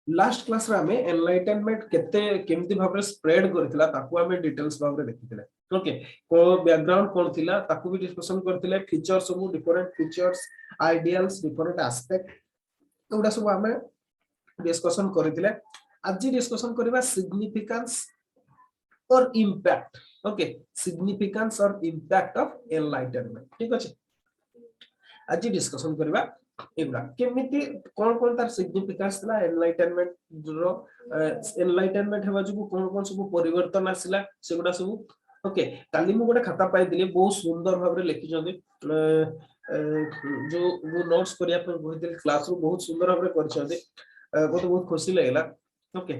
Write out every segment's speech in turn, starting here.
Last class रे हमें enlightenment केते केमती भाबरे स्प्रेड करथिला ताकू हमें डिटेल्स भाबरे देखिथिले ओके को बैकग्राउंड कोन थिला ताकू भी डिस्कशन करथिले फीचर्स सब different features ideals different aspect एउडा सब हमें डिस्कशन करथिले आज डिस्कशन करबा सिग्निफिकेंस और इम्पैक्ट ओके सिग्निफिकेंस और इम्पैक्ट ऑफ एनलाइटनमेंट ठीक अछि आज डिस्कशन करबा एबरा केमिति कोन कोन तार सिग्निफिकेंस थला एनलाइटनमेंट रो एनलाइटनमेंट हेबा जो कोन कोन सब परिवर्तन आसिला सेगुडा सब ओके काली मु गोटे खाता पाई दिले बहुत सुंदर भाबरे लिखि जंदे जो वो नोट्स करिया पर कहिदिल क्लास रो बहुत सुंदर भाबरे करछदे बहुत बहुत खुशी लागला ओके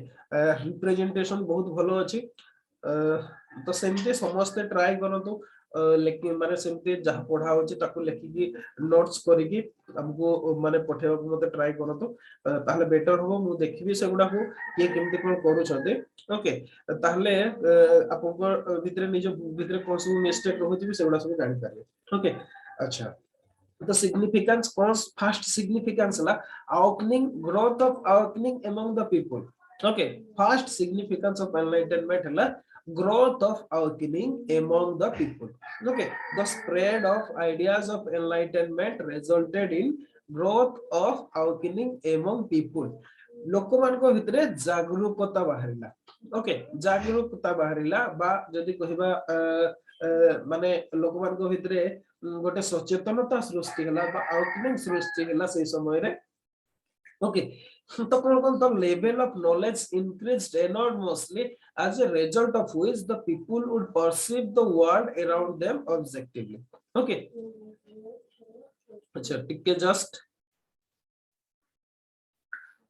रिप्रेजेंटेशन बहुत भलो अछि तो सेमते समस्त ट्राई करतो लेकिन माने सेमते जहा पढा होची ताको लेखि की नोट्स करी की हमको माने पठेबा को मते ट्राई करतो ताहले बेटर हो मु देखिबी सेगुडा को ये केमते कोन करू छते ओके ताहले आपको भितरे निज भितरे कोन सब मिस्टेक रहउची सेगुडा सब जानि पारे ओके अच्छा the significance cause first significance la awakening growth of awakening among the people okay first significance of enlightenment la growth of awakening among the people okay the spread of ideas of enlightenment resulted in growth of awakening among people लोक मान को भितरे जागरूकता बाहरिला okay जागरूकता बाहरिला बा जदी कहिबा माने लोक मान को भितरे गोटे सचेतनता सृष्टि हला बा आउटलिंग सृष्टि हला से समय रे ओके तो कोन the level of knowledge increased enormously as a result of which the people would perceive the world around them objectively okay अच्छा टिके जस्ट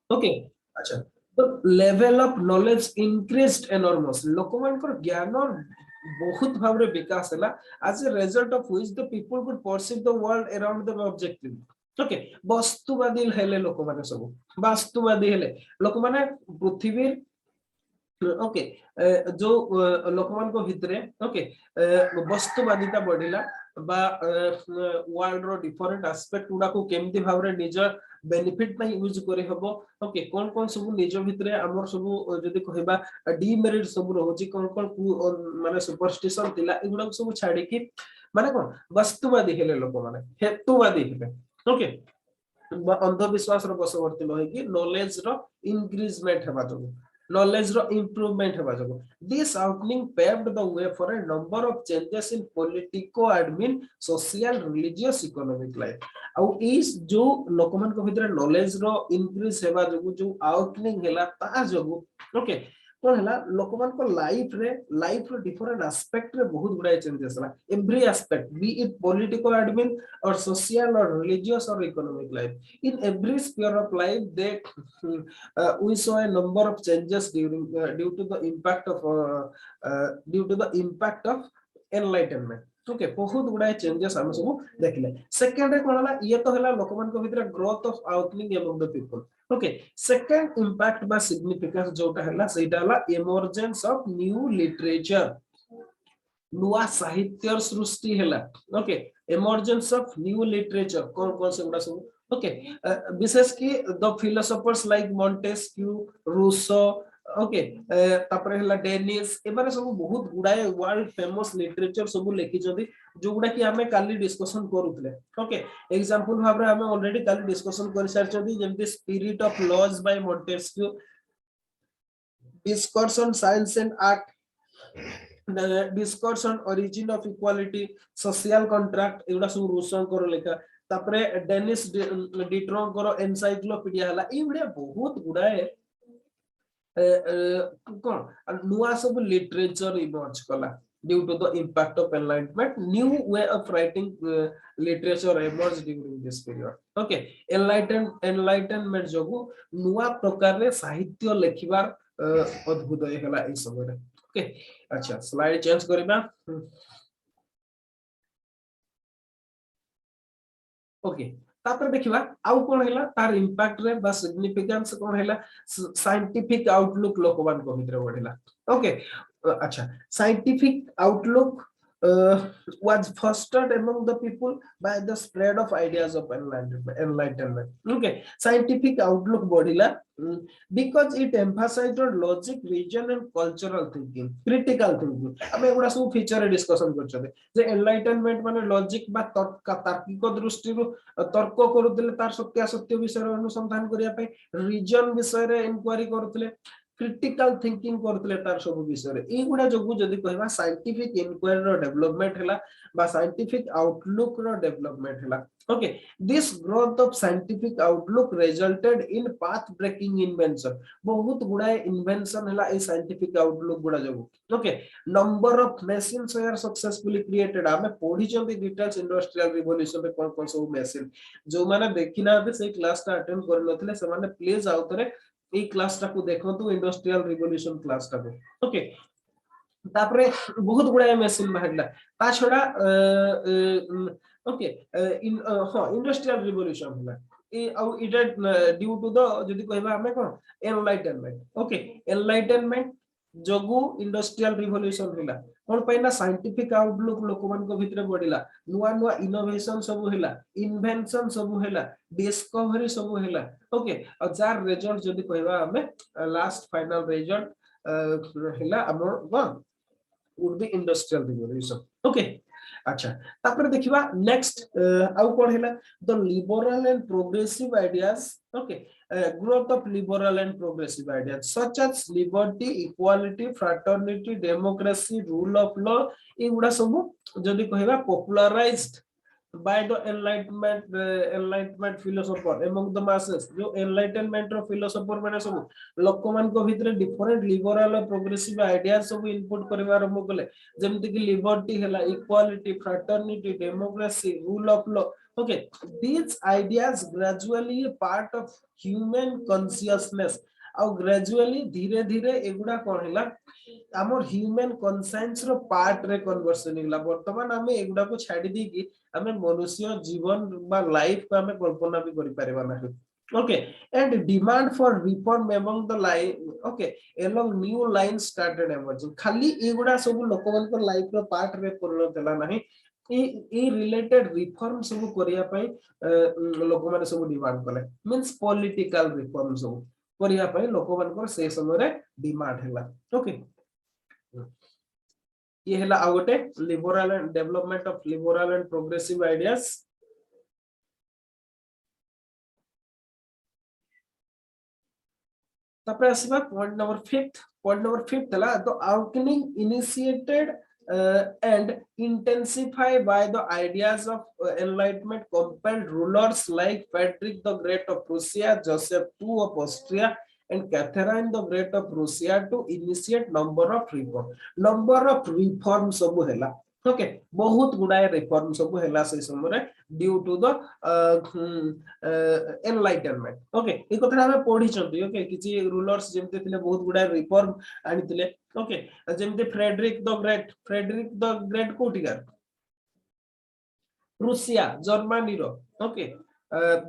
ओके अच्छा तो level of knowledge increased enormously लोक मान को ज्ञान बहुत भाबरे विकास हला as a result of which the people could perceive the world around them objectively okay वस्तुवादी हेले लोक माने सब वास्तुवादी हेले लोक माने पृथ्वी ओके जो लोक मान को भितरे ओके वस्तुवादिता बढ़िला बा वर्ल्ड रो डिफरेंट एस्पेक्ट गुडा को केमती भाबरे निज बेनिफिट में यूज करे हबो ओके कोन कोन सब निज भितरे हमर सब जदी कहबा डीमेरिट सब रहउची कोन कोन माने सुपरस्टिशन तिला एगुडा सब छाडी की माने कोन वस्तुवादी हेले लोक माने हेतुवादी हेले ओके अंधविश्वास रो बसवर्ती लहे की नॉलेज रो इंक्रीजमेंट हेबा जो knowledge ro improvement heba jago this opening paved the way for a number of changes in politico admin social religious economic life au is jo lokman ko bhitere knowledge ro increase heba jago jo opening hela ta jago okay कोन हला लोकमान को life रो different aspect रे बहुत गुडा changes हला every aspect B it political admin और social और religious और economic life in every sphere of life they we saw a number of changes during due to the impact of enlightenment okay बहुत गुडा changes हम सब देखले second रे कोन हला ये तो हला लोकमान को भितर growth of awakening among the people okay second impact बा सिग्निफिकेंस जोटा हला सेटा हला इमर्जेंस ऑफ न्यू लिटरेचर नुआ साहित्य सृष्टि हला okay emergence of new literature कोन कोन से गुडा सब ओके विशेष की the philosophers like Montesquieu Rousseau okay तापरे हला डेनिस एबारे सब बहुत गुडाए वर्ल्ड फेमस लिटरेचर सब लिखि जदी जो गुडा की हमें काली डिस्कशन करूतले ओके एग्जांपल भाबरे हमें ऑलरेडी काली डिस्कशन कर सारछदी जेमति spirit of laws by Montesquieu discourse on science and art discourse on origin of equality social contract एगुडा सब रूसो कर लेखा तापरे डेनिस डिट्रों करो एनसाइक्लोपीडिया हला ई बडे बहुत गुडाए कोन नुआ सब लिटरेचर इमर्ज कला due to the impact of enlightenment new way of writing literature emerged during this period okay enlightenment जोगु नुआ प्रकार रे साहित्य लेखिबार अद्भुत हेला ए समय रे ओके अच्छा स्लाइड चेंज करबा ओके तापर देखिबा आउ कोन हैला तार इंपैक्ट रे बा सिग्निफिकेंस कोन हैला साइंटिफिक आउटलुक लोकमान को भितर बढ़िला ओके अच्छा scientific outlook was fostered among the people by the spread of ideas of enlightenment. Okay, scientific outlook bodila because it emphasized on logic, reason, and cultural thinking, critical thinking. ଆମେ ଏଗୁଡ଼ା ସବୁ ଫିଚରରେ discussion କରୁଛନ୍ତି ଯେ ଏନଲାଇଟନମେଣ୍ଟ ମାନେ logic ବା ତାର୍କିକ ଦୃଷ୍ଟିରୁ ତର୍କ କରୁଥିଲେ ତାର ସତ୍ୟାସତ୍ୟ ବିଷୟରେ ଅନୁସନ୍ଧାନ କରିବା ପାଇଁ ରିଜନ ବିଷୟରେ ଇନକ୍ୱାରି କରୁଥିଲେ क्रिटिकल थिंकिंग करथले तार सब विषय ए गुडा जोगु जदी कहबा साइंटिफिक इंक्वायरी रो डेवलपमेंट हला बा साइंटिफिक आउटलुक रो डेवलपमेंट हला okay this growth of scientific outlook resulted in path breaking invention बहुत गुडा इन्वेंशन हला ए साइंटिफिक आउटलुक गुडा जोगु okay number of machines are successfully created आमे पढी चंती डिटेल्स इंडस्ट्रियल रिवोल्यूशन पे कोन कोन सब मशीन जो माने देखिना से क्लास ता अटेंड कर नथले से माने प्लीज आउतरे ए क्लास टाकू देखंतु इंडस्ट्रियल रिवोल्यूशन क्लास टाकू ओके तापरे बहुत गुडा मशीन बाहरला ता छोडा ओके इन हां इंडस्ट्रियल रिवोल्यूशन होला ए आउ इट ड्यू टू द जदी कहबा हमें कोन एनलाइटनमेंट ओके एनलाइटनमेंट जोगु इंडस्ट्रियल रिवोल्यूशन होला कोन पैना साइंटिफिक आउटलुक लोकमान को भितरे बढ़िला नुवा नुवा इनोवेशन सब होला इन्वेंशन सब होला डिस्कवरी सब होला ओके और जार रिजल्ट जदी कहबा हमें लास्ट फाइनल रिजल्ट होला हमर one would be industrial revolution okay अच्छा तापर देखिबा नेक्स्ट आउ कोन हैला the liberal and progressive ideas okay growth of liberal and progressive ideas such as liberty equality fraternity democracy rule of law एगुडा सब जदी कहबा popularized by the enlightenment philosopher among the masses जो enlightenment रो philosopher माने सब लोकमान को भितरे different liberal और प्रोग्रेसिव आइडिया सब इनपुट करबा आरंभ कले जेमति कि लिबर्टी हैला equality fraternity democracy rule of law okay these ideas gradually a part of human consciousness और ग्रेजुअली धीरे धीरे एगुडा कोन हैला हमर ह्यूमन कॉन्शियस रो पार्ट रे कन्वर्सन हैला वर्तमान हमें एगुडा को छाडी दी कि हमें मनुष्य जीवन बा लाइफ को हमें कल्पना भी करि परबा नाही okay and demand for reform among the line okay along new lines started emerging खाली एगुडा सब लोकमान को लाइफ रो पार्ट रे परिणत होला नाही ए रिलेटेड रिफॉर्म सब करिया पई लोक माने सब डिमांड कले मींस पॉलिटिकल रिफॉर्म सब करिया पई लोक मान को से समय रे डिमांड हैला ओके ये हैला आउटे liberal and development of liberal and progressive ideas तापर आसीबा पॉइंट नंबर 5 तला the awakening initiated and intensified by the ideas of enlightenment compelled rulers like Frederick the Great of Prussia, Joseph II of Austria, and Catherine the Great of Russia to initiate number of reforms सब हैला okay बहुत गुडाय reform सब हैला से समय due to the enlightenment okay ए कथा हम पढी चंती ओके किछि रूलर्स जेमते थिले बहुत गुडाय रिफॉर्म आनिथिले ओके जेमते फ्रेडरिक द ग्रेट कोटिगर रूसिया जर्मनी रो ओके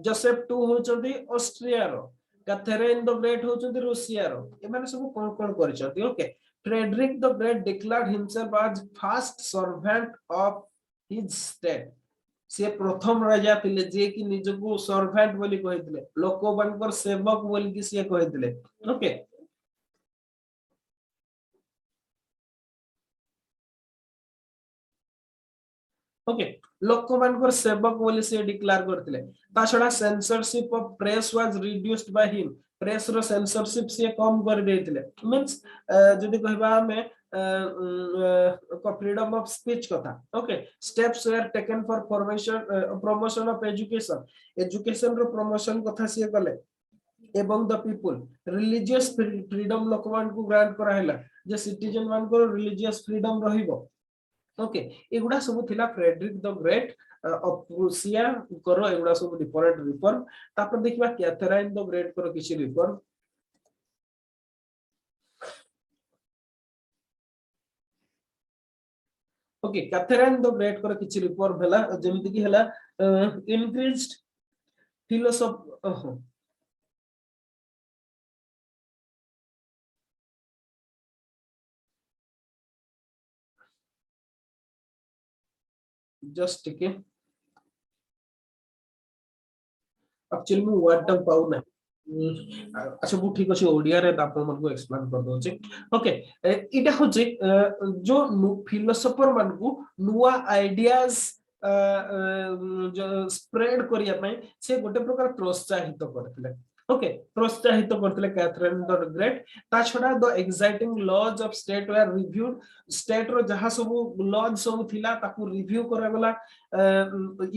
जोसेफ टू होचंती ऑस्ट्रिया रो कैथरीन द ग्रेट होचंती रूसिया रो ए माने सब कोन कोन करिसंती okay Frederick the Great declared himself as first servant of his state से प्रथम राजा थिले जे कि निजको सर्वेंट बोली कहितले लोकबानकर सेवक बोली कि से कहितले ओके ओके लोकमानकर सेवक बोली से डिक्लेयर करथिले ता छडा censorship of press was reduced by him press रो सेंसरशिप से कम कर देथिले मींस जदी कहबा हमें फ्रीडम ऑफ स्पीच कथा okay steps were taken for promotion of education रो प्रमोशन कथा से कले एवं द पीपल रिलीजियस फ्रीडम लोकमान को ग्रांट करा हैला जे सिटीजन मान को रिलीजियस फ्रीडम रहिबो ओके एगुडा सब थिला Frederick the great of Prussia करो एगुडा सब डिफरेंट रिफॉर्म तापर देखिबा कैथरीन द ग्रेट करो किछि reform okay Catherine the great करो किछि रिफॉर्म हला जेमिति कि हला इंक्रीज्ड फिलोसॉफी जस्ट टिके एक्चुअली मु वर्ड टा पाउ ना अच्छा वो ठीक अच्छे ओडिया रे आप मन को एक्सप्लेन कर दो ओके इटा होचे जो फिलोसोफर मान को नुआ आइडियाज जो स्प्रेड करिया पई से गोटे प्रकार प्रोत्साहित करथिले ओके प्रोत्साहित करथिले कैथरीन द ग्रेट ता छडा the existing laws of state were reviewed state रो जहा सब लॉज सब थिला ताकू रिव्यू करा गला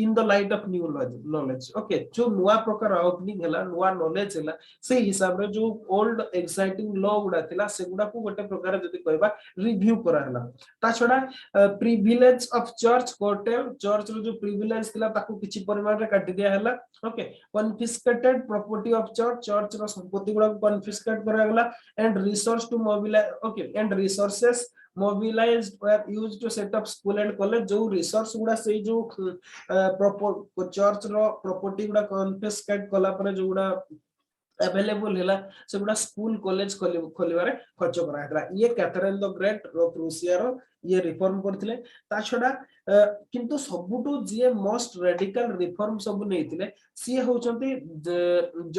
in the light of new knowledge okay जो नुआ प्रकार ओपनिंग हला नुआ नॉलेज हला से हिसाब रे जो ओल्ड एक्साइटिंग लॉ गुडा थिला से गुडा को गोटे प्रकार जदी कहबा रिव्यू करा हला ता छडा प्रिविलेज ऑफ चर्च कोर्टेल चर्च रो जो प्रिविलेज थिला ताकू किछि परिमाण रे काटि दिया हला okay confiscated property of church church रो संपत्ति गुडा कॉन्फिस्केट करा गला and resource to mobilize okay and resources mobilized were used to set up school and college जो रिसोर्स गुडा से जो चर्च रो प्रॉपर्टी गुडा कॉन्फिस्केट कला पर जो गुडा अवेलेबल हैला से गुडा स्कूल कॉलेज खोलिबारे खर्च करा हैला ये कैथरीन द ग्रेट रो प्रूसिया रो ये रिफॉर्म करथिले ता छडा किंतु सबुटो जे मोस्ट रेडिकल रिफॉर्म सब नैतिले सी होचंती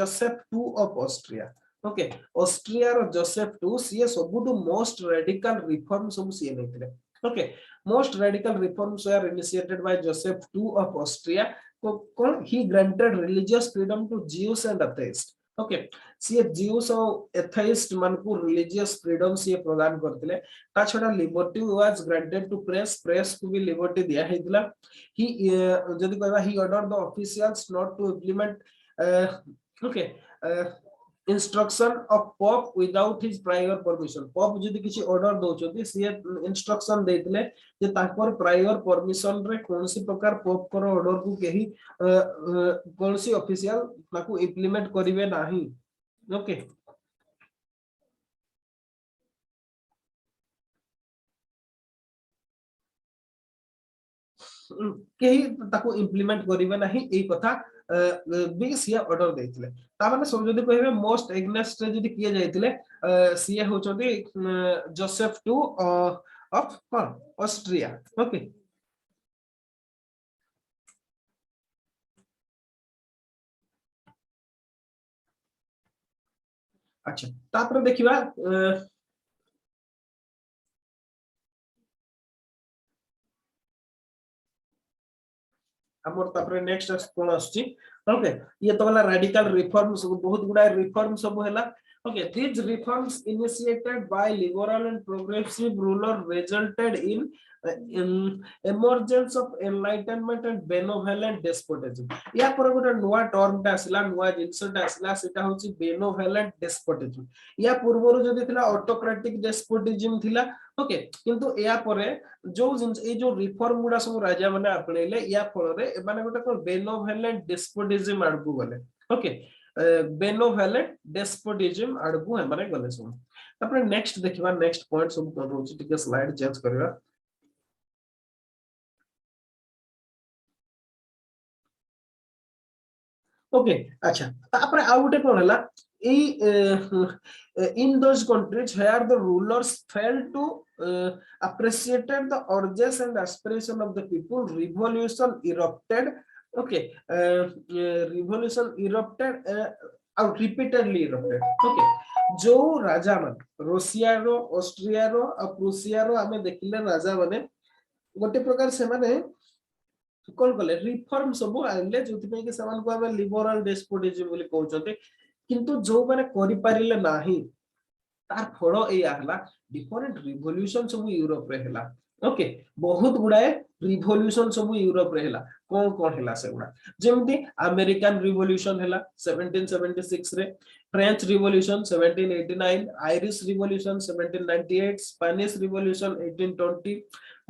Joseph two of Austria okay Austria रो जोसेफ टू सी सबुटो मोस्ट रेडिकल रिफॉर्म सब सी नैतिले okay most radical reforms were initiated by Joseph two of Austria कोन he granted religious freedom to Jews and atheist okay सी Jews और atheist मान को रिलीजियस फ्रीडम सी प्रदान करथिले ता छडा liberty was granted to press को भी लिबर्टी दिया हेतिला ही जदी कहबा he order the officials not to implement okay instruction of Pope without his prior permission Pope जदी किछि ऑर्डर दोचोती सी इंस्ट्रक्शन देथिले जे ताकर प्रायर परमिशन रे कोनसी प्रकार पोप कर ऑर्डर को केही कोनसी ऑफिशियल ताकू इंप्लीमेंट करिवे नाही ओके केही ताकू इंप्लीमेंट करिवे नाही ए कथा बी सी ऑर्डर देथिले ता माने सब जदी कहबे मोस्ट एग्नेस्ट जदी किए जाइतिले सी होचोती Joseph two of Austria okay अच्छा तापर देखिबा हमर तापर नेक्स्ट कोन आछि ओके ये तो वाला रेडिकल रिफॉर्म्स बहुत गुडा रिफॉर्म सब हैला okay these reforms initiated by liberal and progressive ruler resulted in emergence of enlightenment and benevolent despotism या पर गोटे नुवा टर्म ता आसला नुवा जिंसटा आसला सेटा होची benevolent despotism या पूर्वरु जदी थिला ऑटोक्रेटिक डेस्पोटिज्म थिला ओके किंतु या परे जो ए जो रिफॉर्म गुडा सब राजा माने आपणैले या फल रे माने गोटे कोन benevolent despotism आडकू गले ओके बेनोवेलेंट डेस्पोटिज्म आडकू है माने गले सब तापर नेक्स्ट देखिबा नेक्स्ट पॉइंट सब कोन रोची टिके स्लाइड चेंज करबा ओके अच्छा तापर आ गुटे कोन हला in those countries where the rulers failed to appreciated the urges and aspiration of the people revolution erupted okay revolution erupted out repeatedly erupted okay जो राजा मान Russia रो Austria रो और Prussia रो हमें देखिले राजा माने गोटे प्रकार से माने कोन कले रिफॉर्म सब आइले जोति पे के समान को हमें लिबरल डेस्पोटिज्म बोली कहउचते किंतु जो माने करि पारिले नाही तार फलो ए आहला डिफरेंट रिवोल्यूशन सब यूरोप रे हला ओके बहुत गुडाए रिवोल्यूशन सब यूरोप रे हला कोन कोन हला से गुडा जेमति अमेरिकन रिवोल्यूशन हला 1776 रे French revolution 1789 Irish revolution 1798 Spanish revolution 1820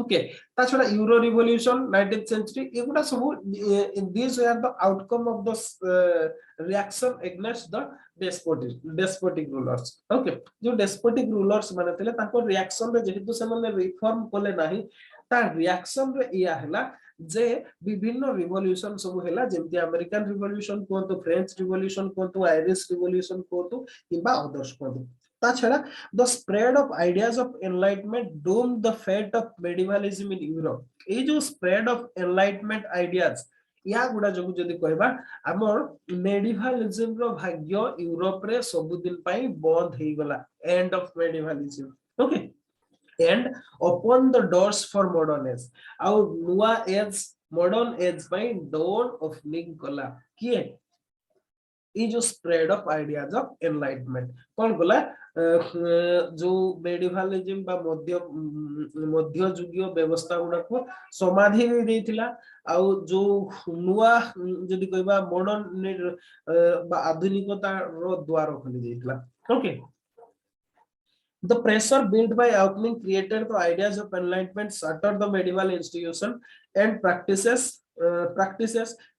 okay ता छडा यूरो रिवोल्यूशन 19th सेंचुरी एगुडा सब this are the outcome of the reaction against the despotic rulers okay जो डेस्पोटिक रूलर्स माने थिले ताको रिएक्शन रे जेहेतु से माने रिफॉर्म कोले नाही ता रिएक्शन रे इया हला जे विभिन्न रिवोल्यूशन सब हला जेमति अमेरिकन रिवोल्यूशन को तो फ्रेंच रिवोल्यूशन को तो आयरिश रिवोल्यूशन को तो किबा अदर्स को ताछड़ा the spread of ideas of enlightenment doomed the fate of medievalism in Europe ए जो spread of enlightenment ideas या गुडा जो जदी कहबा हमर मेडिवलिज्म रो भाग्य यूरोप रे सब दिन पई बंद हे गला end of medievalism okay and open the doors for modern age our नुआ age modern age by dawn of कला किए ये जो spread of ideas of enlightenment कौन बोला जो मेडिवलिज्म बा मध्य युगीय व्यवस्था गुडा को समाधि दे देथिला आ जो नुआ जदी कहबा मॉडर्न बा आधुनिकता रो द्वार खोली देथिला okay The pressure built by opening created the ideas of enlightenment, shattered the medieval institution and practices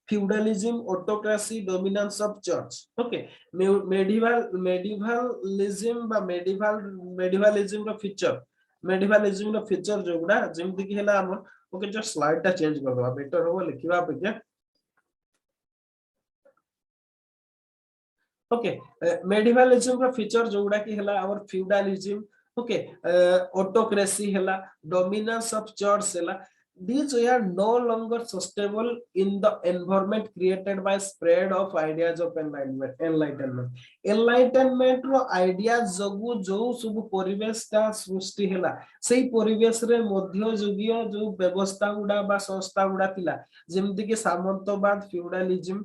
feudalism, autocracy, dominance of church. Okay, medievalism ba medievalism ro feature जो गुडा जेमति कि हैला हम ओके जस्ट स्लाइड टा change कर दवा better हो लिखिबा पे okay मेडिवलिज्म रो feature Joguda की हैला आवर फ्यूडलिज्म ओके ऑटोक्रेसी हैला डोमिनेंस ऑफ चर्च हैला these were no longer sustainable in the environment created by spread of ideas of enlightenment रो ideas जगु जो सब परिवेश का सृष्टि हैला सेही परिवेश रे मध्य युगीय जो व्यवस्था गुडा बा संस्था गुडा थिला जेमति कि सामंतवाद फ्यूडलिज्म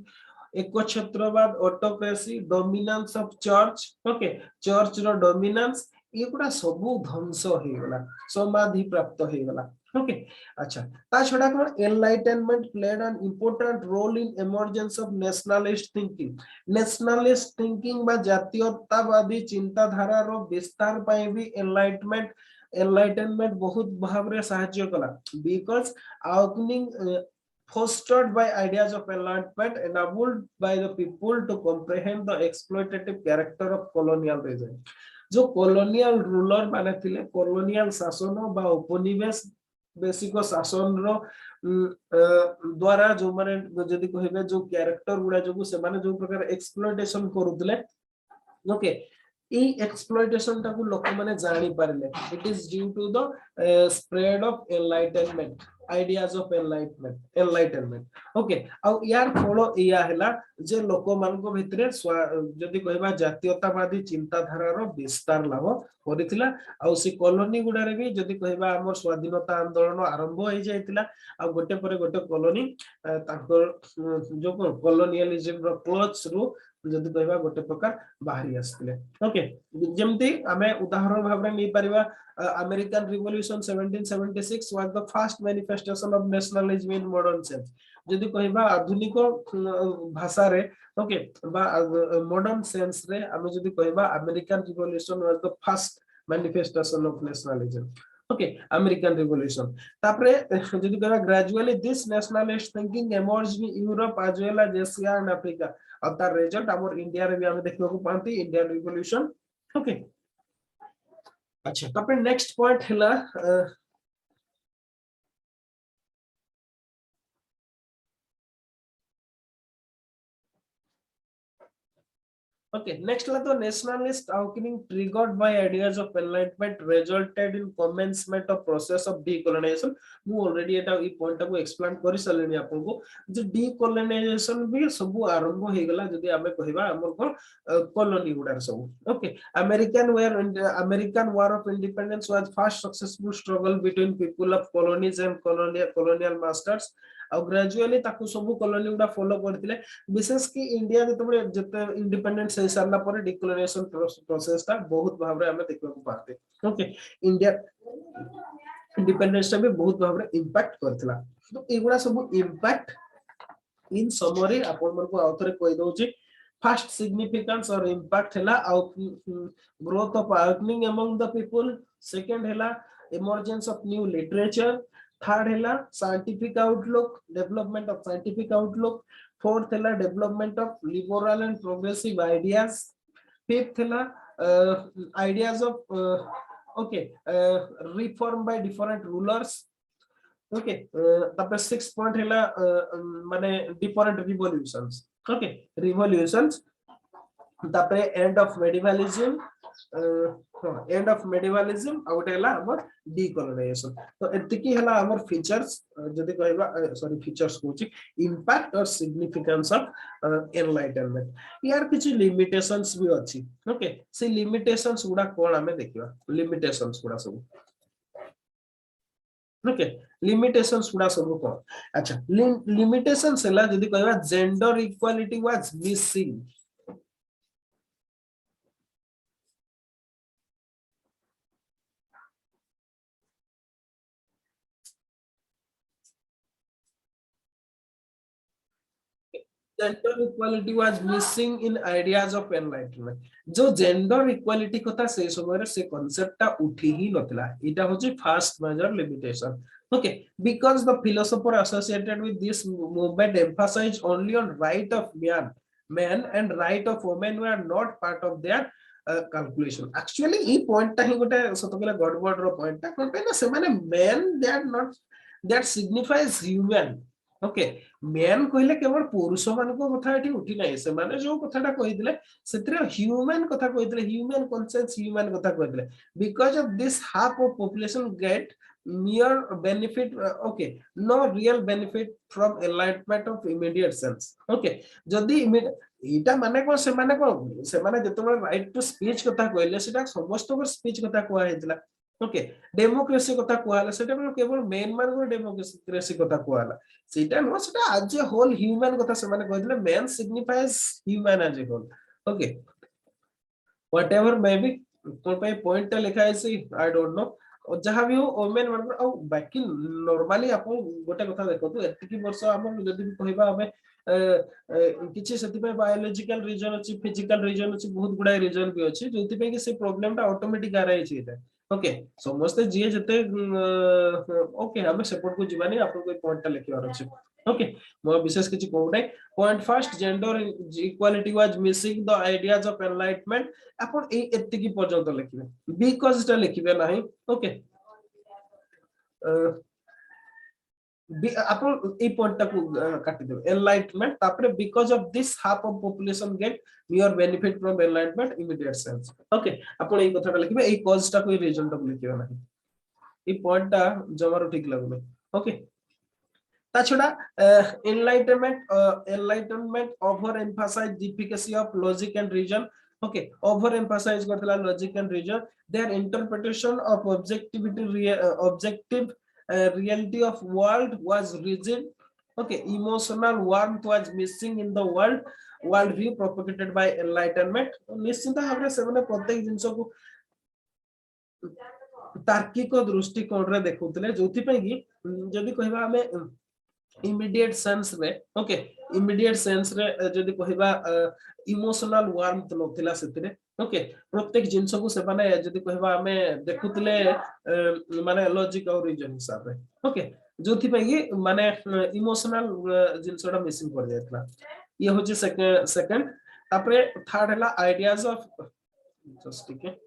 एकछत्रवाद autocracy dominance of church okay church रो डोमिनेंस एगुडा सब ध्वंस हे गला समाधि प्राप्त हे गला ओके अच्छा ता छडा कोन enlightenment played an important role in emergence of nationalist thinking बा जातीयतावादी चिंताधारा रो विस्तार पय भी एनलाइटनमेंट बहुत भाबरे सहाय्य कला because opening fostered by ideas of enlightenment enabled by the people to comprehend the exploitative character of colonial regime जो colonial ruler माने थिले colonial शासन बा उपनिवेश बेसिक शासन रो द्वारा जो माने जदी कहबे जो कैरेक्टर गुडा जो से माने जो प्रकार एक्सप्लॉयटेशन करूतले ओके ई एक्सप्लॉयटेशन टाकू लोक माने जानि पारले it is due to the spread of enlightenment ideas of enlightenment okay au yar folo iya hela je loko man ko bhitre jodi कहबा जातीयतावादी चिंता धारा रो विस्तार लाभ करथिला आ से कॉलोनी गुडा रे भी जदी कहबा हमर स्वाधीनता आंदोलन आरंभ होई जायतिला आ गोटे परे गोटे कॉलोनी ताकर जो कॉलोनियलिज्म रो क्लोथ्स रो जदी कहबा गोटे प्रकार बाहरी आस्तिले ओके जेमती हमें उदाहरण भाबरे नै परिबा American Revolution 1776 was the first manifestation of nationalism in modern sense जदी कहबा आधुनिक भाषा रे ओके बा मॉडर्न सेंस रे हमें जदी कहबा American revolution was the first manifestation of nationalism okay American revolution तापरे जदी कहबा gradually this nationalist thinking emerged in Europe as well as Asia and Africa और द रिजल्ट हमर इंडिया रे भी हमें देखबा को पांती इंडियन रिवॉल्यूशन ओके अच्छा तापरे नेक्स्ट पॉइंट हैला Okay, next la to nationalist awakening triggered by ideas of enlightenment resulted in commencement of process of decolonization मु already एटा ई पॉइंट को एक्सप्लेन करि सलेनी आपन को जे decolonization भी सब आरंभ हो गेला जदी हमें कहबा हमर को कॉलोनी गुडार सब okay American war of independence was first successful struggle between people of colonies and colonial masters आ ग्रेजुअली ताकू सब कॉलोनी गुडा फॉलो करथिले विशेष की इंडिया जते इंडिपेंडेंस हे सारला पर डिक्लेरेशन प्रोसेस ता बहुत भाबरे हमें देखबा को पाते ओके इंडिया इंडिपेंडेंस ता भी बहुत भाबरे इंपैक्ट करथिला तो एगुडा सब इंपैक्ट इन समरी आपन मन को आउथरे कहि दोची फर्स्ट सिग्निफिकेंस और इंपैक्ट हैला growth of awakening among the people second हैला emergence of new literature third हैला scientific outlook development of scientific outlook fourth हैला development of liberal and progressive ideas fifth हैला ideas of okay reform by different rulers okay तापर six point हैला माने different revolutions okay revolutions तापर end of medievalism end of medievalism आ गोटे हला हमर डीकोलोनाइजेशन तो एतिकी हला हमर फीचर्स जदी कहबा सॉरी फीचर्स कोची इंपैक्ट और सिग्निफिकेंस ऑफ एनलाइटनमेंट यार किछि लिमिटेशंस भी अछि ओके से लिमिटेशंस गुडा कोन हमें देखिबा लिमिटेशंस गुडा सब ओके लिमिटेशंस गुडा सब कोन अच्छा लिमिटेशंस हला जदी कहबा gender equality was missing gender equality was missing in ideas of enlightenment जो gender equality कथा से समय रे से कांसेप्ट ता उठी ही नतला इटा होची first major limitation okay because the philosopher associated with this movement emphasized only on right of men and right of women were not part of their calculation actually e point ता ही गोटे सतकला गडबड रो point ता कोन पे ना से माने men they are not that signifies human okay man कहले केवल पुरुष मानक कथा एठी उठी नै से माने जो कथाटा कहिदिले सेतरे ह्यूमन कथा कहिदिले ह्यूमन कॉन्शियस ह्यूमन कथा कहिदिले because of this half of population get mere benefit okay no real benefit from enlightenment of immediate sense okay जदी इटा माने को से माने जतबे राइट टू स्पीच कथा कहले सेटा समस्त को स्पीच कथा कोआ हेतला ओके डेमोक्रेसी कथा कोआला सेटा केवल मेन मान को डेमोक्रेसी कथा कोआला सेटा नो सेटा एज ए होल ह्यूमन कथा से माने कहले man signifies human as a whole okay whatever may be कोन पे पॉइंट लिखा है सी आई डोंट नो और जहां भी हो वुमेन मान और बाकी नॉर्मली आपन गोटे कथा देखो तो एतिकी वर्ष हम जदी भी कहबा हमें किछि सेति पे बायोलॉजिकल रीजन अछि फिजिकल रीजन अछि बहुत गुडा रीजन भी अछि जोति पे कि से प्रॉब्लम ता ऑटोमेटिक आ रही छै ओके समस्त जे जते ओके हम सपोर्ट को जीवानी आपन कोई पॉइंट ता लिखिवार अछि ओके मो विशेष किछि कोडे point first gender equality was missing the ideas of enlightenment अपन ए एतिकी पर्यंत लिखिबे बिकॉज़ ता लिखिबे नाही ओके अपन ए पॉइंट को काटि देबे एनलाइटमेंट तापरे because of this half of population get your benefit from enlightenment immediate sense okay अपन ए कथाटा लिखिबे ए कॉज टा कोई रीजन टा लिखिबे नाही ए पॉइंट टा जमारो ठीक लागबे ओके ता छडा enlightenment over emphasize the efficacy of logic and reason okay over emphasize करथला logic and reason their interpretation of objective reality of world was rigid okay emotional warmth was missing in the world view propagated by enlightenment निश्चित भाबरे सेमने प्रत्येक जिंस को तार्किक दृष्टिकोण रे देखुतले जोथि पे कि जदी कहबा हमें इमीडिएट सेंस रे ओके इमीडिएट सेंस रे जदी कहबा इमोशनल वार्मथ नथिला सेतिरे ओके प्रत्येक जिंस को से माने जदी कहबा हमें देखुतले माने लॉजिक और रीजन हिसाब रे ओके जोथि पे कि माने इमोशनल जिंसडा मिसिंग कर जायतला ये होची सेकंड तापरे थर्ड हला आइडियाज ऑफ जस्ट ठीक है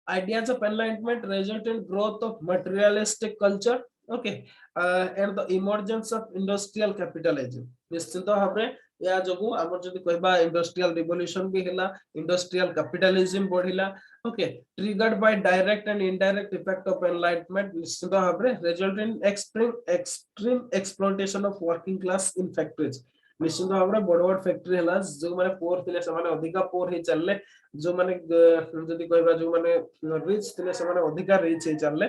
ideas of enlightenment result in growth of materialistic culture okay and the emergence of industrial capitalism निश्चित भाबरे या जगु हमर जदी कहबा इंडस्ट्रियल रिवोल्यूशन भी हैला इंडस्ट्रियल कैपिटलिज्म बढ़िला okay triggered by direct and indirect effect of enlightenment निश्चित भाबरे result in extreme exploitation of working class in factories निश्चित भाबरे बड़ बड़ फैक्टरी हैला जो माने पोर थिले से माने अधिका पोर हे चलले जो माने जदी कहबा जो माने रिच थिले से माने अधिका रिच हे चलले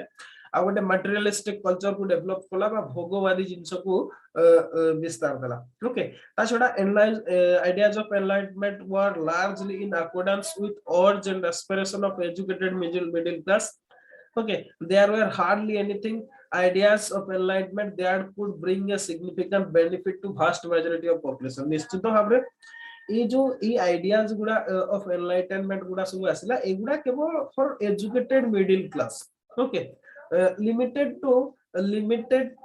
आ गोटे मटेरियलिस्टिक कल्चर को डेवलप कला बा भोगवादी जिंस को विस्तार देला ओके ता छोडा ideas of enlightenment were largely in accordance with अर्ज and aspiration of educated middle class okay there were hardly anything ideas of enlightenment that could bring a significant benefit to vast majority of population निश्चित भाबरे ये जो ये ideas गुडा of enlightenment गुडा सब आसिला एगुडा केवल for educated middle class okay limited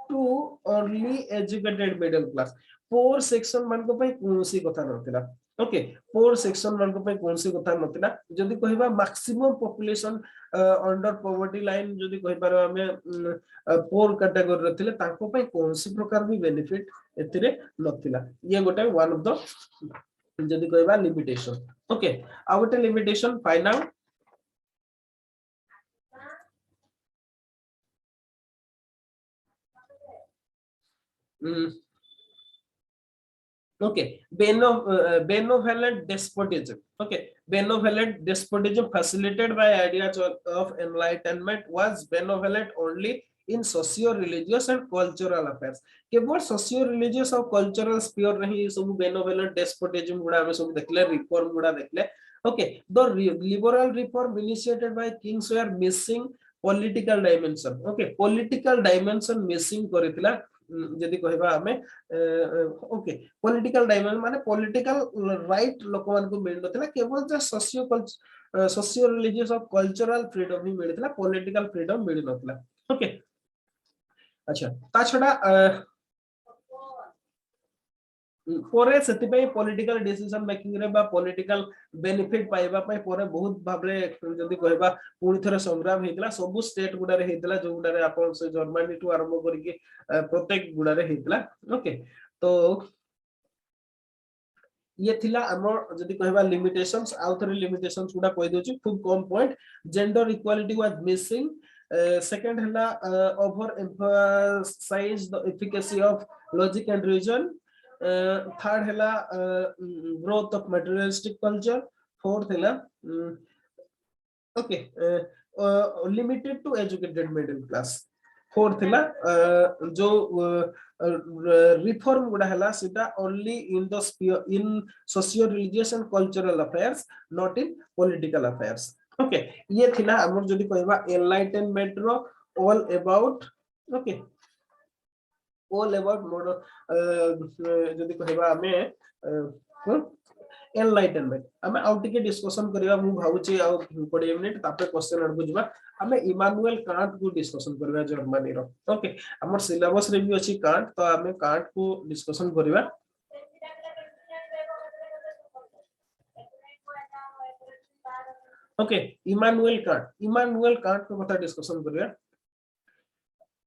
to only educated middle class poor section मान को पई कोनसी कथा नथिला ओके पोर सेक्शन मान को पई कोनसी कथा नथिला जदी कहबा maximum population under poverty line जदी कहबार हमें पोर कैटेगरी रथिले ताको पई कोनसी प्रकार भी बेनिफिट एथिरे नथिला ये गोटे वन ऑफ द जदि कहबा लिमिटेशन ओके आ गोटे limitation find out okay benevolent despotism okay benevolent despotism facilitated by ideas of enlightenment was benevolent only in socio religious and cultural affairs केवल socio religious और cultural sphere नहीं सब benevolent despotism गुड़ा हमें सब देखले reform गुड़ा देखले okay the liberal reform initiated by kings were missing political dimension okay political dimension missing କରିथिला जदि कहबा हमें ओके पॉलिटिकल डायमेंशन माने पॉलिटिकल राइट लोक मान को मिल नथिला केवल जे सोशियो रिलीजियस और कल्चरल फ्रीडम ही मिलथिला पॉलिटिकल फ्रीडम मिल नथिला ओके अच्छा ता छडा पोरे सेति पे पॉलिटिकल डिसीजन मेकिंग रे बा पॉलिटिकल बेनिफिट पाइबा पय पोरे बहुत भाबरे जदि कहबा पूरी थरे संग्राम हेतला सब स्टेट गुडा रे हेतला जो गुडा रे आपण से जर्मनी टू आरंभ करके प्रत्येक गुडा रे हेतला ओके तो ये थिला हमर जदि कहबा लिमिटेशंस आउथर लिमिटेशंस गुडा कहि दोची खूब कम point gender equality was missing second हला over emphasize the efficacy of logic and reason third हला growth of materialistic culture fourth हला okay limited to educated middle class fourth हला जो रिफॉर्म गुडा हला सेटा only in the sphere in socio religious and cultural affairs not in political affairs okay ये थिला हमर जदी कहबा एनलाइटनमेंट रो all about okay all about modern जदि कहबा हमें एनलाइटनमेंट हमें आउट के डिस्कशन करबा मु भाउची आ 20 मिनिट तापर क्वेश्चन आड़ बुझबा हमें इमानुएल कांट को डिस्कशन करबा जर्मनी रो ओके हमर सिलेबस रे भी अछि कांट तो हमें कांट को डिस्कशन करबा ओके इमानुएल कांट को कथा डिस्कशन करबा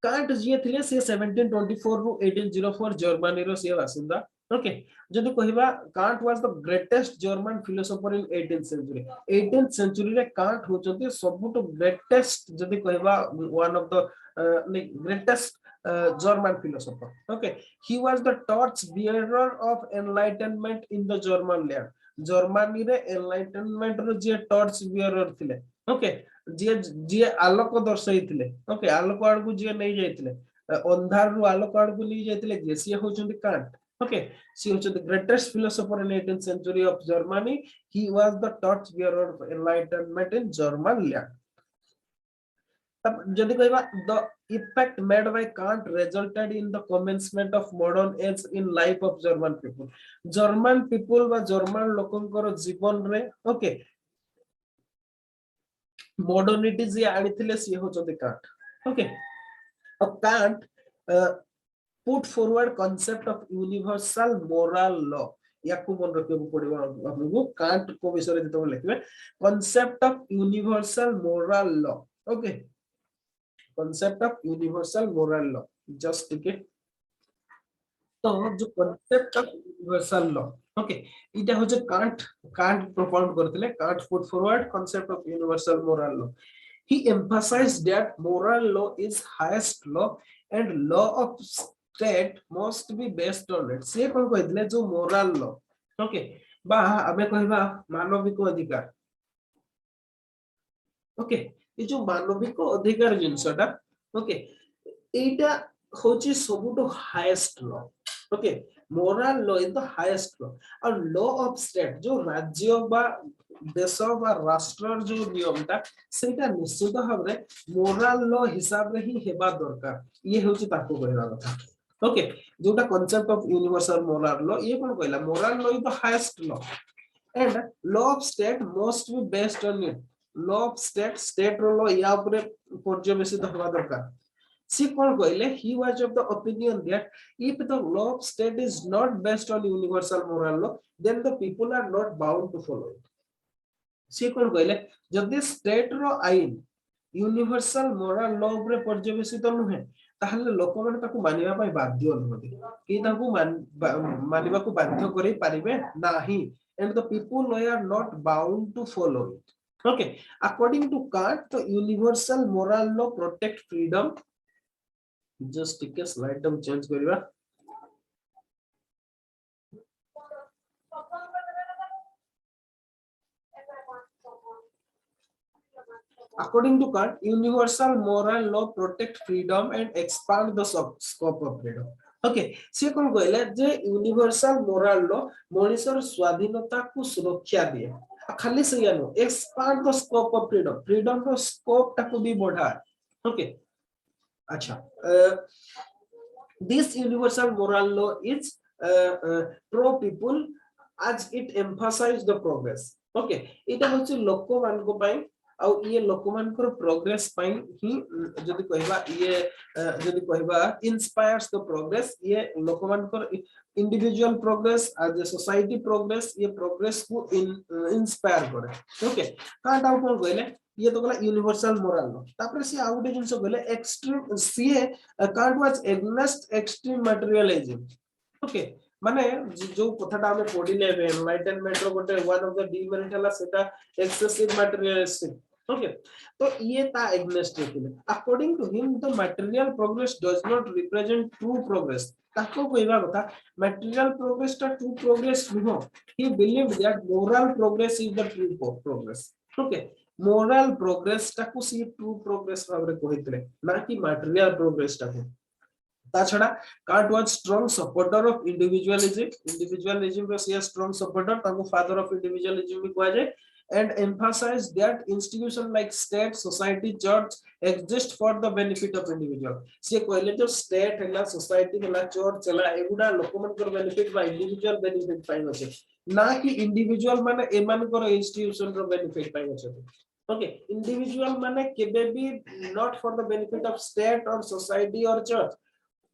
कांट जे थिले से 1724 रु 1804 जर्मनी रो से बासिंदा ओके जदि कहबा Kant was the greatest German philosopher in 18th century रे कांट होचंती सबटु ग्रेटेस्ट जदि कहबा one of the greatest German philosopher okay he was the torch bearer of enlightenment in the German land Germany रे enlightenment रो जे torch bearer थिले okay जे जे आलोक दर्शाइथिले ओके आलोक आड़ को जे नै जाइथिले अंधार रु आलोक आड़ को नै जाइथिले जे से होचंती कांट ओके सी होचंती greatest philosopher in 18th century of Germany he was the torch bearer of enlightenment in German land तब जदि कहबा the effect made by Kant resulted in the commencement of modern age in life of German people बा German लोकंकर जीवन रे okay modernity जे आनिथिले सी होचंती कांट ओके अब Kant put forward concept of universal moral law याकू मन रखियो पड़िबो हमहु कांट को विषय रे जतो लिखबे concept of universal moral law okay concept of universal moral law just टिक तो जो concept of universal law okay इटा हो जे कांट प्रोपाउंड करथिले Kant put forward concept of universal moral law he emphasized that moral law is highest law and law of state must be based on it से कोन कहितले जो moral law okay बा हमें कहबा मानविक अधिकार ओके ये जो मानविक अधिकार जिंसटा ओके एटा होची सबुटो highest law okay moral law is the highest law और लॉ ऑफ स्टेट जो राज्य बा देश बा राष्ट्र जो नियमटा सेटा निश्चित भाबरे मोरल लॉ हिसाब रे ही हेबा दरकार ये होची ताको कहबा कथा ओके जोटा concept of universal moral law ये कोन कहला moral law is the highest law and law of state must be based on it law of state रो लॉ या ऊपर पर्यवेक्षित होबा दरकार सी कोन कहले he was of the opinion that if the law of state is not based on universal moral law then the people are not bound to follow it सी कोन कहले जदि स्टेट रो आईन यूनिवर्सल मोरल लॉ ऊपर पर्यवेक्षित नहुए ताहले लोक माने ताकू मानिबा पय बाध्य नहति कि ताकू मानिबा को बाध्य करै पारिबे नाही and the people were not bound to follow it. Okay, according to Kant, the universal moral law protect freedom. Just take a slide down change kariba. According to Kant, universal moral law protect freedom and expand the scope of freedom. Okay, से कौन कहले जे universal moral law मनुष्यर स्वाधीनता को सुरक्षा दिए खाली से यानो expand the scope of freedom freedom रो स्कोप टाको भी बढ़ा. ओके अच्छा this universal moral law is pro people as it emphasize the progress. Okay, এটা হচ্ছে লোক মানকো পাই ଆଉ ଇଏ ଲୋକମାନଙ୍କର ପ୍ରୋଗ୍ରେସ ପାଇଁ ହିଁ ଯଦି କହିବା ଇଏ ଯଦି କହିବା inspires the progress ଇଏ ଲୋକମାନଙ୍କର individual progress as a society progress ଇଏ progress କୁ inspire करे. ओके कांट आउ कोन कहले ये तो गला यूनिवर्सल मोरल लो तापर से आउ गोटे जिंस कहले extreme CA can't was against extreme materialism. Okay माने जो कथाटा हमें पढिले एनलाइटनमेंट रो गोटे वन ऑफ द डिमेरिट हला सेटा एक्सेसिव मटेरियलिस्टिक. ओके तो ये ता एग्नेस्ट थे. According to him the material progress does not represent true progress. ताको कहबा कथा मटेरियल प्रोग्रेस ता true progress no. He believed that moral progress is the true progress. Okay moral progress ता को सी ट्रू प्रोग्रेस भाबरे कहितले ना कि material progress ता को. ताछड़ा Kant was strong supporter of individualism रो सी स्ट्रांग सपोर्टर ताको फादर ऑफ इंडिविजुअलिज्म भी कहा जाए and emphasize that institution like state society church exist for the benefit of individual. से कहले जो state हला society हला church हला एगुडा लोकमनकर benefit बा individual benefit पाइ अछि ना कि individual माने एमानकर institution रो benefit पाइ अछि. Okay, individual माने केबे भी not for the benefit of state or society or church.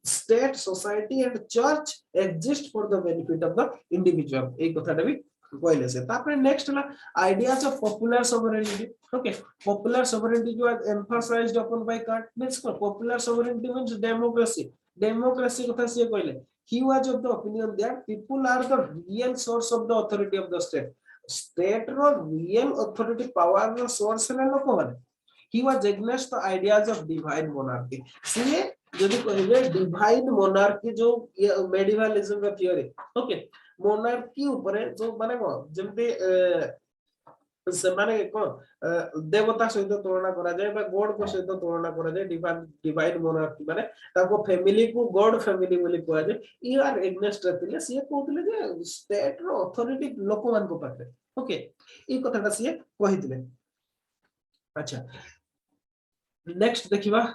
State, society and church exist for the benefit of the individual. এই কথাটা भी कहले से. तापर नेक्स्ट हला ideas of popular sovereignty. Okay popular sovereignty जो एम्फसाइज्ड अपन by Kant means popular sovereignty means democracy कथा से कहले. He was of the opinion that people are the real source of the authority of the state रो real authority power रो source है लोक माने. He was against the ideas of divine monarchy. से यदि कहबे डिवाइन मोनार्की जो medievalism रो थ्योरी. ओके मोनार्की ऊपर जो माने को जेमते से माने को देवता सहित तुलना करा जाए बा गॉड को सहित तुलना करा जाए डिवाइन मोनार्की माने ताको फैमिली को गॉड फैमिली बोली कहआ जाए. ई आर एग्नेस्ट रहतिले से कहतिले जे स्टेट रो अथॉरिटी लोक मान को पाखे. ओके ई कथाटा से कहितिले. अच्छा नेक्स्ट देखिबा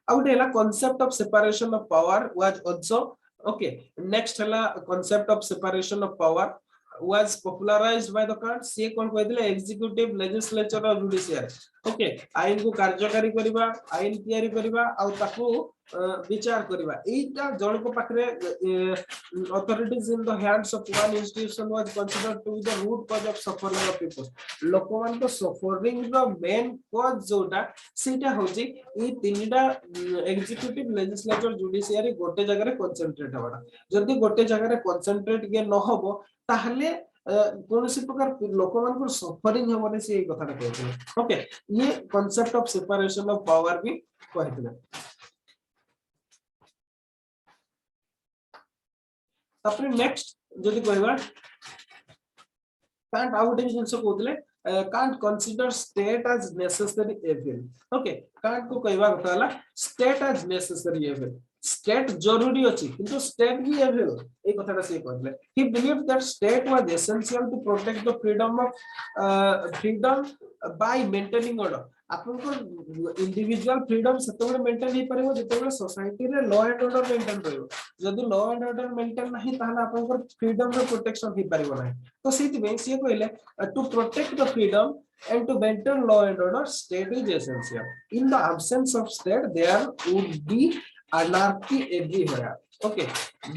out hela concept of separation of power was also okay. Next hela concept of separation of power was popularized by the Kant. से कोन कहदिले executive, legislature और judiciary. ओके आईन को कार्यकारी करिबा आईन तयारी करिबा आ ताको विचार करिबा एटा जण को पाखरे authorities in the hands of one institution was considered to be the root cause of suffering of people. लोकमान को suffering रो main cause जोटा सेटा होची ई तीनटा executive, legislature, judiciary गोटे जगह रे concentrate होबा. जदी गोटे जगह रे concentrate के न होबो ताहले कोनसी प्रकार लोकमान सफरिंग होबने से एक कथा कहते. ओके ये concept of separation of power भी कहते. तापर नेक्स्ट जदी कहबा कांट आउट जिंस कहतले Kant consider state as necessary evil. Okay Kant को कहबा कथा हला state as necessary evil. State जरूरी अछि किंतु स्टेट भी एविल ए कथाटा से कहले. He believe that state was essential to protect the freedom by maintaining order. आपन को इंडिविजुअल फ्रीडम सेतबे मेंटेन ही परबो जेतबे सोसाइटी रे लॉ एंड ऑर्डर मेंटेन रहबो. जदी लॉ एंड ऑर्डर मेंटेन नाही ताहले आपन को फ्रीडम रो प्रोटेक्शन ही परबो नाही. तो सेति में से कहले to protect the freedom and to maintain law and order state is essential. In the absence of state there would be anarchy everywhere. Okay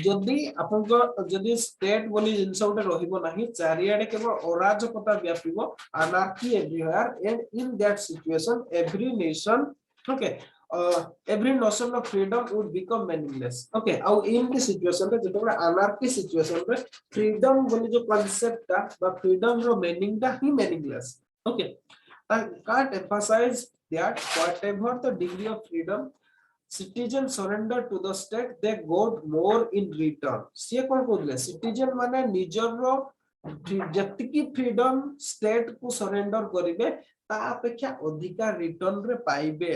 जदी आपन को जदी स्टेट बोली जिंस उटे रहिबो नाही चारियाडे केवल अराजकता व्यापीबो anarchy everywhere and in that situation every nation okay every notion of freedom would become meaningless. Okay, how in this situation रे जेतबे anarchy situation रे freedom बोली जो concept ता बा freedom रो meaning ता ही meaningless. Okay, I can't emphasize that whatever the degree of freedom citizens surrender to the state, they got more in return. से कौन कहले citizen माने निजर रो जतिकी freedom state को surrender करिवे ता अपेक्षा अधिकार रिटर्न रे पाइबे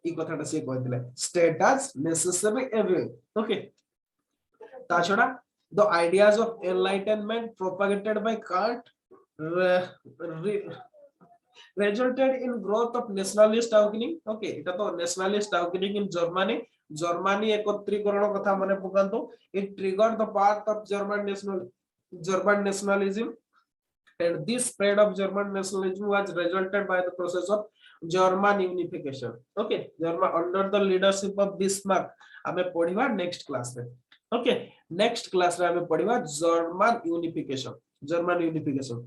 ई कथाटा से कहथिले state as necessary evil. Okay, ता छडा the ideas of enlightenment propagated by Kant resulted in growth of nationalist awakening. Okay, এটা তো nationalist awakening in Germany. Germany একত্রীকরণ কথা মনে পকান্ত. It triggered the path of German nationalism, and this spread of German nationalism was resulted by the process of German unification. Okay, German under the leadership of Bismarck. हमें पढ़िबा next class में. Okay, next class रे हमें पढ़िबा German unification. German unification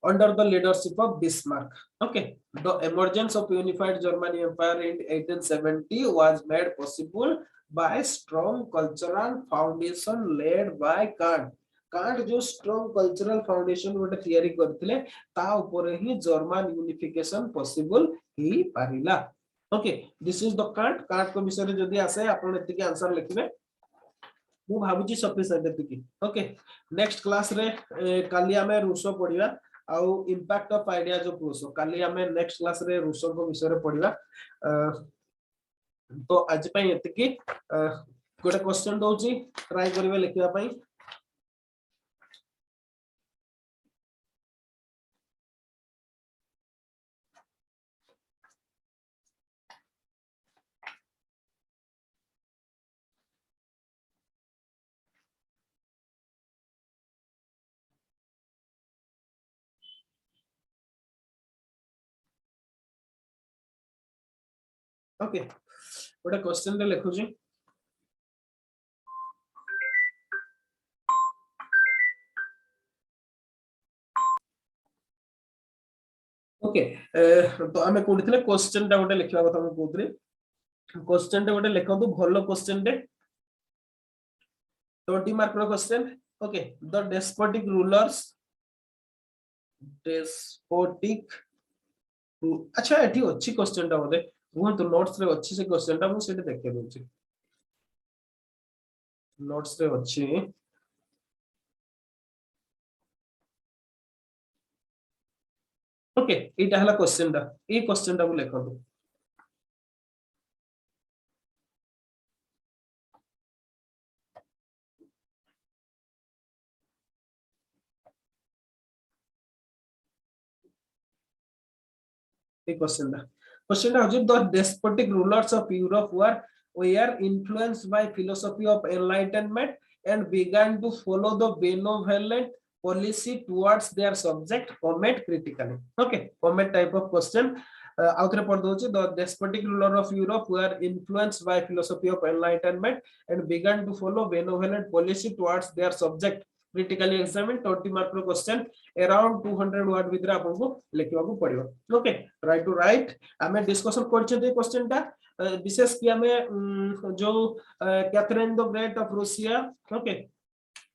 under the leadership of Bismarck. Okay, the emergence of unified German empire in 1870 was made possible by strong cultural foundation led by Kant. Kant जो strong cultural foundation गोटे तैयारी करथिले ता ऊपर ही German unification possible he पारिला. Okay, this is the Kant को विषय रे जदी आसे आपण एति के आंसर लिखबे मु भाबुची सफिशिएंट एति की. Okay, next class रे काली हमें रूसो पढिबा आउ impact of ideas of Rousseau. काली हमें नेक्स्ट क्लास रे रूसो को विषय रे पढिबा. तो आज पई एति की गोटे क्वेश्चन दोची ट्राई करबे लिखिबा पई. ओके, गोटे क्वेश्चन रे लिखुची. ओके, तो हमें कोडिथिले क्वेश्चन टा गोटे लिखिबा କଥା हम कोथरे. क्वेश्चन टा गोटे लिखंतु भलो क्वेश्चन रे 20 मार्क रो question. Okay, the despotic rulers अच्छा एठी अछि क्वेश्चन टा बोले वो तो नोट्स रे अछि से क्वेश्चन टा मु सेठी देखे दोछि. नोट्स रे अछि. ओके, एटा हला क्वेश्चन टा. ए क्वेश्चन टा मु लेखंतु. Question the despotic rulers of Europe were influenced by philosophy of enlightenment and began to follow the benevolent policy towards their subject. Comment critically. Okay, comment type of question. The despotic ruler of Europe were influenced by philosophy of enlightenment and began to follow benevolent policy towards their subject. Critically examined 20 mark question around 200 word भितर आपको लिखिबा को पड़िबो. Okay, try to write. हमें discussion करछे ए question टा विशेष कि हमें जो Catherine the great of Russia. Okay,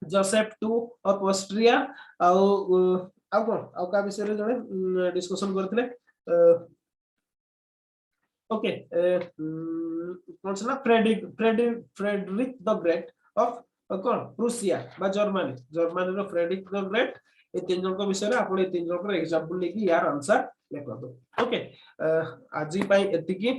Joseph two of Austria आ कोन आ का विषय रे जने डिस्कशन करथिले. ओके, कोन छना फ्रेडरिक द ग्रेट ऑफ कौन रूसिया बा जर्मनी रो फ्रेडरिक द ग्रेट. ए तीन जन को विषय रे आपण ए तीन जन को एग्जांपल लेकी यार आंसर लिखतो. ओके, आज पई एति की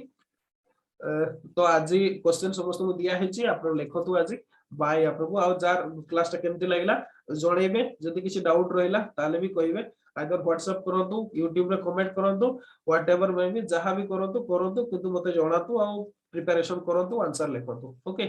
तो आज क्वेश्चन समस्त को दिया हेची आपण लिखतो. आज बाय आपको आ जार क्लास टा केमति लागला जणेबे. जदी किछि डाउट रहला ताले भी कहिबे. आइदर व्हाट्सएप करंतु, YouTube रे कमेंट करंतु, व्हाटएवर मे भी जहां भी करंतु किंतु मते जणातु आ प्रिपरेशन करंतु, आंसर लिखंतु. ओके.